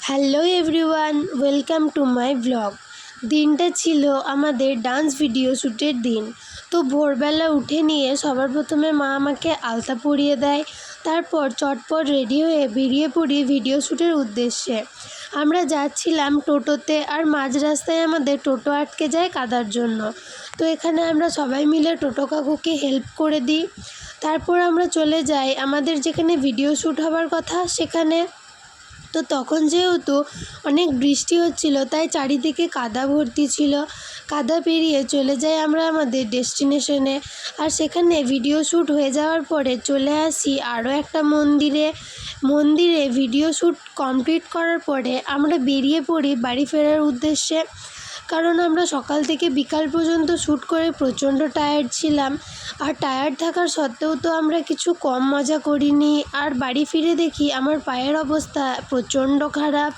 Hello everyone, welcome to my blog. দিনটা ছিল আমাদের ডান্স ভিডিও শ্যুটের দিন। তো ভোরবেলা উঠে নিয়ে সবার প্রথমে মা আমাকে আলতা পরিয়ে দেয়। তারপর চটপট রেডি হয়ে বেরিয়ে পড়ি ভিডিও শ্যুটের উদ্দেশ্যে। আমরা যাচ্ছিলাম টোটোতে, আর মাঝ রাস্তায় আমাদের টোটো আটকে যায় কাদার জন্য। তো এখানে আমরা সবাই মিলে টোটো কাকুকে হেল্প করে দিই। তারপর আমরা চলে যাই আমাদের যেখানে ভিডিও শ্যুট হবার কথা সেখানে। তো তখন যেহেতু অনেক বৃষ্টি হচ্ছিল, তাই চারিদিকে কাদা ভর্তি ছিল। কাদা পেরিয়ে চলে যাই আমরা আমাদের ডেস্টিনেশনে। আর সেখানে ভিডিও শ্যুট হয়ে যাওয়ার পরে চলে আসি আরও একটা মন্দিরে ভিডিও শ্যুট কমপ্লিট করার পরে আমরা বেরিয়ে পড়ি বাড়ি ফেরার উদ্দেশ্যে। কারণ আমরা সকাল থেকে বিকাল পর্যন্ত শ্যুট করে প্রচণ্ড টায়ার্ড ছিলাম। আর টায়ার্ড থাকার সত্ত্বেও তো আমরা কিছু কম মজা করিনি। আর বাড়ি ফিরে দেখি আমার পায়ের অবস্থা প্রচণ্ড খারাপ।